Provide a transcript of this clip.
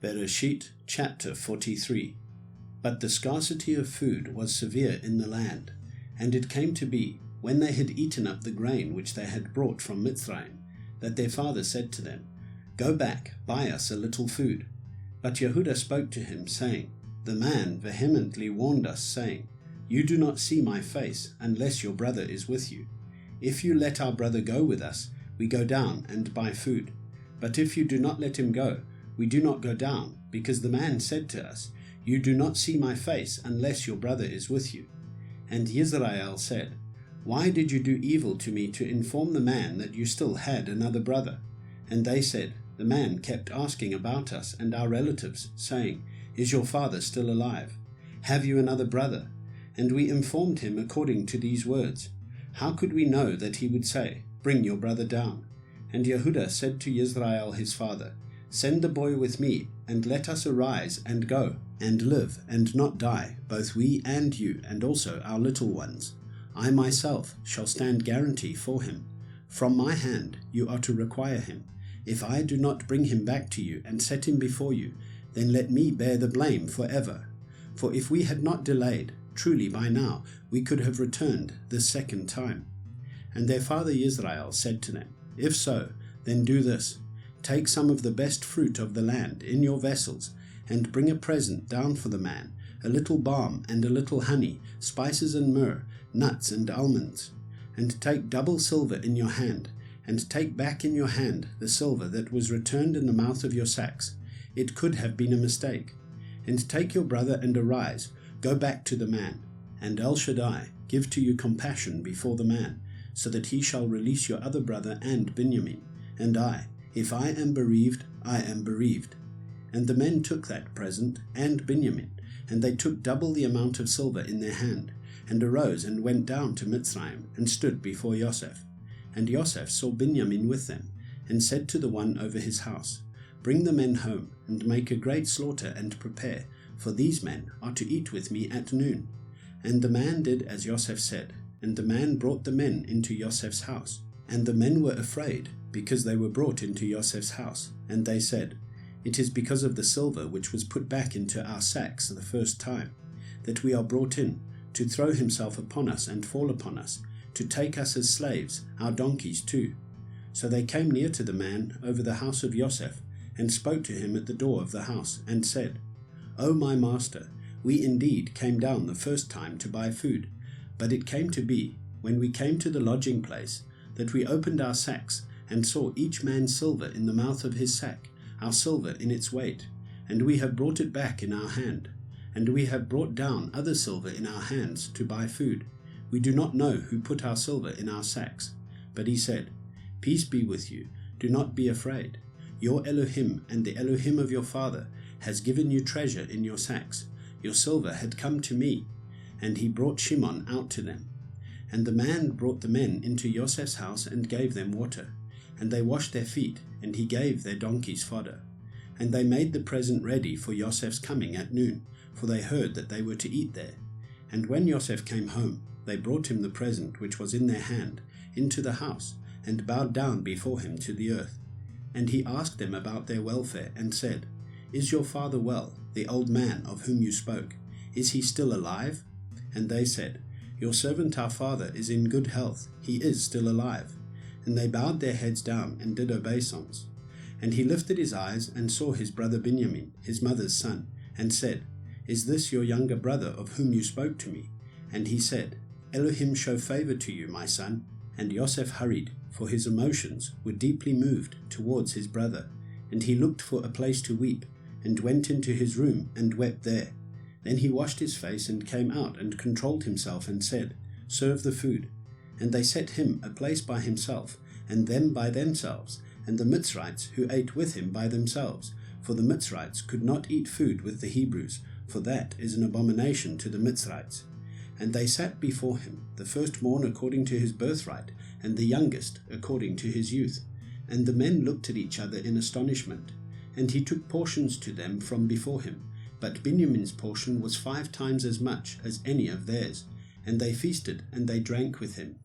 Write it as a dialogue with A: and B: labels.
A: Berěshith chapter 43. But the scarcity of food was severe in the land, and it came to be, when they had eaten up the grain which they had brought from Mitzrayim, that their father said to them, Go back, buy us a little food. But Yehudah spoke to him, saying, The man vehemently warned us, saying, You do not see my face, unless your brother is with you. If you let our brother go with us, we go down and buy food. But if you do not let him go, we do not go down, because the man said to us, You do not see my face, unless your brother is with you. And Yisrael said, Why did you do evil to me to inform the man that you still had another brother? And they said, The man kept asking about us and our relatives, saying, Is your father still alive? Have you another brother? And we informed him according to these words. How could we know that he would say, Bring your brother down? And Yehudah said to Yisrael his father, Send the boy with me, and let us arise and go, and live, and not die, both we and you, and also our little ones. I myself shall stand guarantee for him. From my hand you are to require him. If I do not bring him back to you and set him before you, then let me bear the blame forever. For if we had not delayed, truly by now we could have returned the second time. And their father Yisrael said to them, If so, then do this. Take some of the best fruit of the land in your vessels, and bring a present down for the man, a little balm and a little honey, spices and myrrh, nuts and almonds. And take double silver in your hand, and take back in your hand the silver that was returned in the mouth of your sacks. It could have been a mistake. And take your brother and arise, go back to the man, and El Shaddai give to you compassion before the man, so that he shall release your other brother and Binyamin. And I, if I am bereaved, I am bereaved. And the men took that present and Binyamin, and they took double the amount of silver in their hand, and arose and went down to Mitzrayim, and stood before Yosef. And Yosef saw Binyamin with them, and said to the one over his house, Bring the men home, and make a great slaughter, and prepare, for these men are to eat with me at noon. And the man did as Yosef said, and the man brought the men into Yosef's house. And the men were afraid, because they were brought into Yosef's house. And they said, It is because of the silver which was put back into our sacks the first time, that we are brought in, to throw himself upon us and fall upon us, to take us as slaves, our donkeys too. So they came near to the man over the house of Yosef, and spoke to him at the door of the house, and said, O my master, we indeed came down the first time to buy food, but it came to be, when we came to the lodging place, that we opened our sacks, and saw each man's silver in the mouth of his sack, our silver in its weight, and we have brought it back in our hand, and we have brought down other silver in our hands to buy food. We do not know who put our silver in our sacks. But he said, Peace be with you, do not be afraid. Your Elohim and the Elohim of your father has given you treasure in your sacks. Your silver had come to me. And he brought Shimon out to them. And the man brought the men into Yosef's house and gave them water. And they washed their feet, and he gave their donkeys fodder. And they made the present ready for Yosef's coming at noon, for they heard that they were to eat there. And when Yosef came home, they brought him the present which was in their hand into the house, and bowed down before him to the earth. And he asked them about their welfare, and said, Is your father well, the old man of whom you spoke? Is he still alive? And they said, Your servant our father is in good health, he is still alive. And they bowed their heads down and did obeisance. And he lifted his eyes and saw his brother Binyamin, his mother's son, and said, Is this your younger brother of whom you spoke to me? And he said, Elohim show favor to you, my son. And Yosef hurried, for his emotions were deeply moved towards his brother. And he looked for a place to weep, and went into his room and wept there. Then he washed his face and came out and controlled himself and said, Serve the food. And they set him a place by himself, and them by themselves, and the Mitzrites who ate with him by themselves. For the Mitzrites could not eat food with the Hebrews, for that is an abomination to the Mitzrites. And they sat before him, the firstborn according to his birthright, and the youngest according to his youth. And the men looked at each other in astonishment. And he took portions to them from before him, but Binyamin's portion was 5 times as much as any of theirs. And they feasted, and they drank with him.